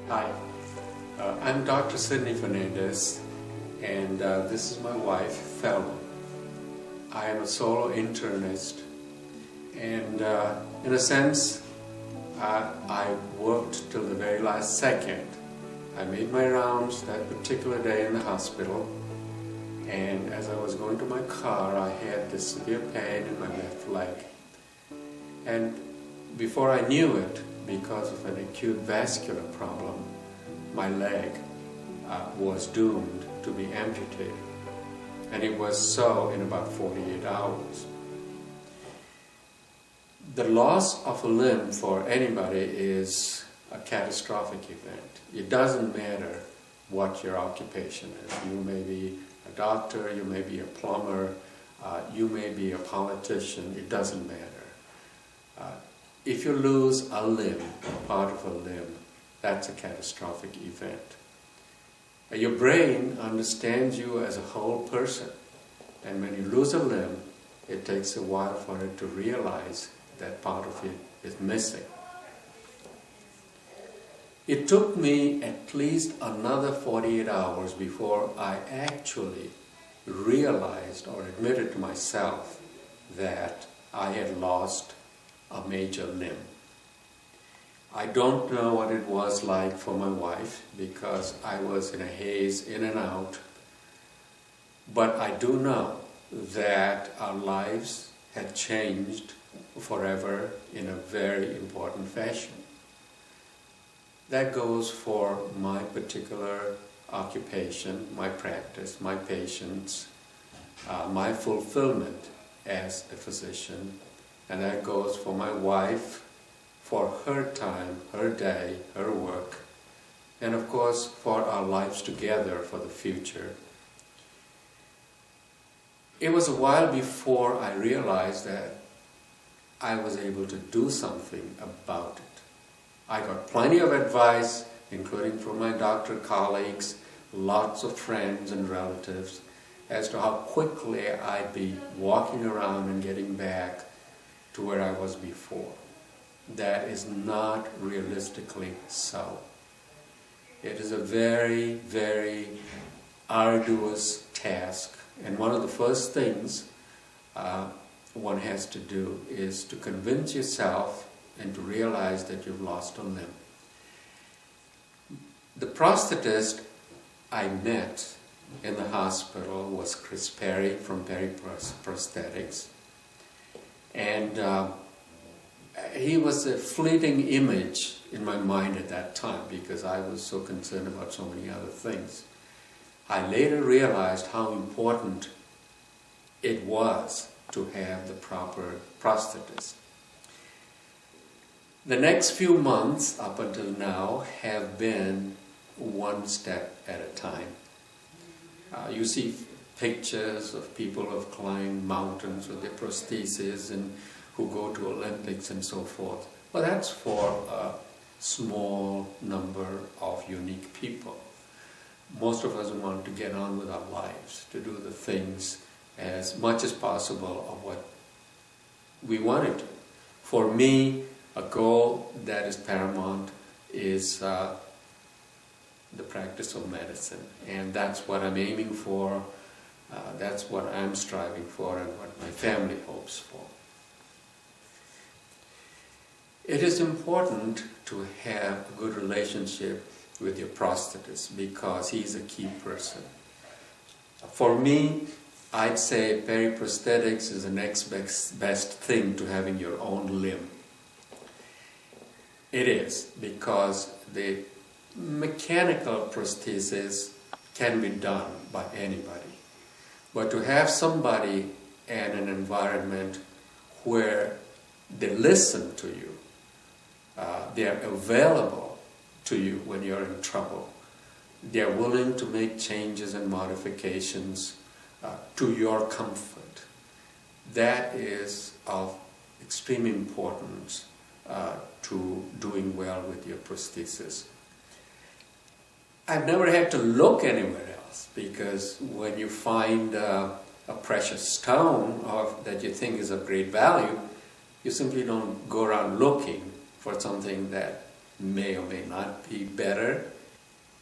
Hi, I'm Dr. Fernandes, and this is my wife, Thelma. I am a solo internist, and in a sense, I worked till the very last second. I made my rounds that particular day in the hospital, and as I was going to my car, I had this severe pain in my left leg. And before I knew it, because of an acute vascular problem, my leg was doomed to be amputated. And it was so in about 48 hours. The loss of a limb for anybody is a catastrophic event. It doesn't matter what your occupation is. You may be a doctor, you may be a plumber, you may be a politician, it doesn't matter. If you lose a limb, part of a limb, that's a catastrophic event. Your brain understands you as a whole person, and when you lose a limb, it takes a while for it to realize that part of it is missing. It took me at least another 48 hours before I actually realized or admitted to myself that I had lost a major limb. I don't know what it was like for my wife because I was in a haze, in and out, but I do know that our lives had changed forever in a very important fashion. That goes for my particular occupation, my practice, my patients, my fulfillment as a physician. And that goes for my wife, for her time, her day, her work, and of course for our lives together for the future. It was a while before I realized that I was able to do something about it. I got plenty of advice, including from my doctor colleagues, lots of friends and relatives, as to how quickly I'd be walking around and getting back to where I was before. That is not realistically so. It is a very, very arduous task, and one of the first things one has to do is to convince yourself and to realize that you've lost a limb. The prosthetist I met in the hospital was Chris Perry from Perry Prosthetics. And he was a fleeting image in my mind at that time because I was so concerned about so many other things. I later realized how important it was to have the proper prosthetist. The next few months up until now have been one step at a time. You see pictures of people who have climbed mountains with their prostheses and who go to Olympics and so forth. Well, that's for a small number of unique people. Most of us want to get on with our lives, to do the things as much as possible of what we want to do. For me, a goal that is paramount is the practice of medicine, and that's what I'm aiming for. That's what I'm striving for and what my family hopes for. It is important to have a good relationship with your prosthetist because he's a key person. For me, I'd say periprosthetics is the next best thing to having your own limb. It is, because the mechanical prosthesis can be done by anybody. But to have somebody and an environment where they listen to you, they are available to you when you're in trouble, they are willing to make changes and modifications to your comfort, that is of extreme importance to doing well with your prosthesis. I've never had to look anywhere else, because when you find a precious stone that you think is of great value, you simply don't go around looking for something that may or may not be better.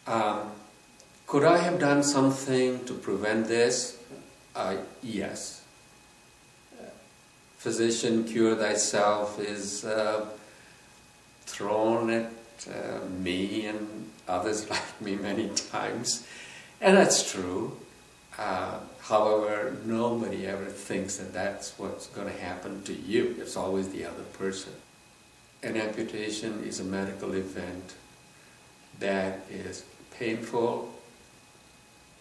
Could I have done something to prevent this? Yes. Physician, cure thyself is thrown at me and others like me many times, and that's true. However, nobody ever thinks that that's what's going to happen to you. It's always the other person. An amputation is a medical event that is painful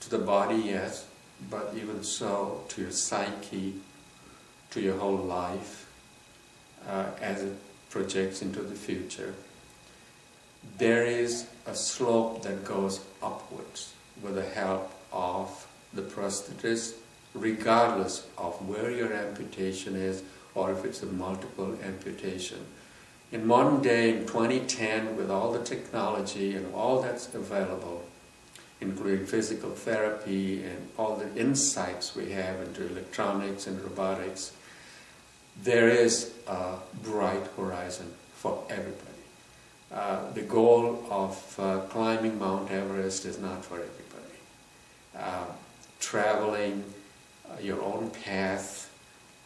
to the body, yes, but even so to your psyche, to your whole life, as it projects into the future. There is a slope that goes upwards with the help of the prosthetist, regardless of where your amputation is or if it's a multiple amputation. In modern day, in 2010, with all the technology and all that's available, including physical therapy and all the insights we have into electronics and robotics, there is a bright horizon for everybody. The goal of climbing Mount Everest is not for everybody. Traveling your own path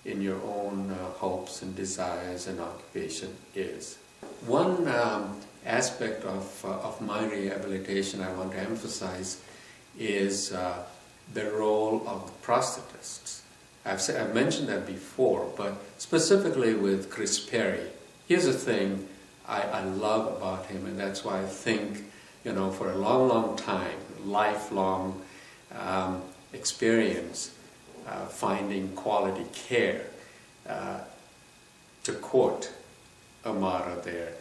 in your own hopes and desires and occupation is. One aspect of my rehabilitation I want to emphasize is the role of the prosthetists. I've mentioned that before, but specifically with Chris Perry. Here's the thing I love about him, and that's why I think, for a long, long time, lifelong experience finding quality care. To quote Amara there,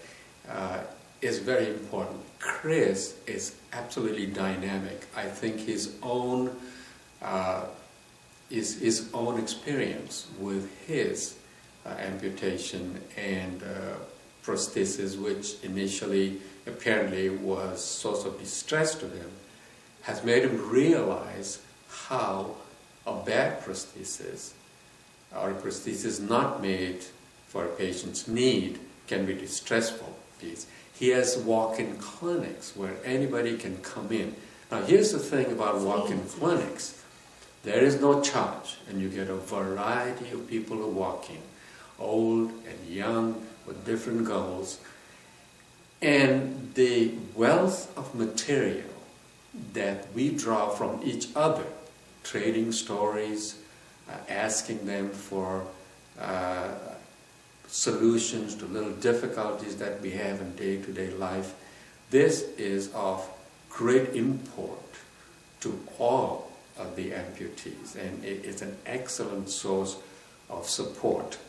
is very important. Chris is absolutely dynamic. I think his own experience with his amputation and prosthesis, which initially apparently was a source of distress to him, has made him realize how a bad prosthesis or a prosthesis not made for a patient's need can be distressful. He has walk-in clinics where anybody can come in. Now here's the thing about walk-in clinics. There is no charge, and you get a variety of people who walk in, old and young, with different goals. And the wealth of material that we draw from each other, trading stories, asking them for solutions to little difficulties that we have in day-to-day life, this is of great import to all of the amputees, and it is an excellent source of support.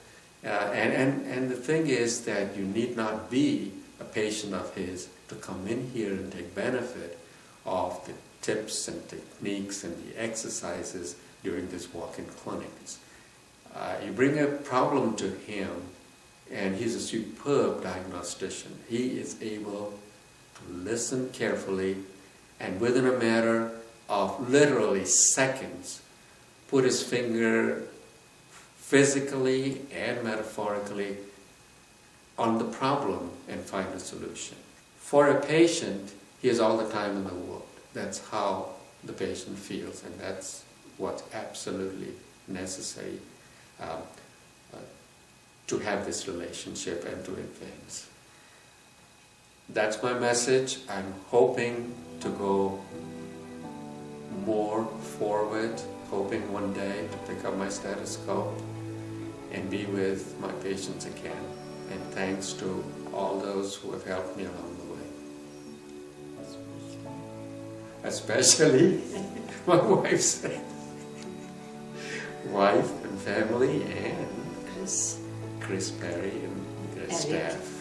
And the thing is that you need not be a patient of his to come in here and take benefit of the tips and techniques and the exercises during this walk-in clinics. You bring a problem to him, and he's a superb diagnostician. He is able to listen carefully, and within a matter of literally seconds, put his finger physically and metaphorically on the problem and find a solution. For a patient, he has all the time in the world. That's how the patient feels, and that's what's absolutely necessary to have this relationship and to advance. That's my message. I'm hoping to go more forward, hoping one day to pick up my stethoscope and be with my patients again. And thanks to all those who have helped me along the way. Especially my wife's wife and family and Chris Perry and his staff.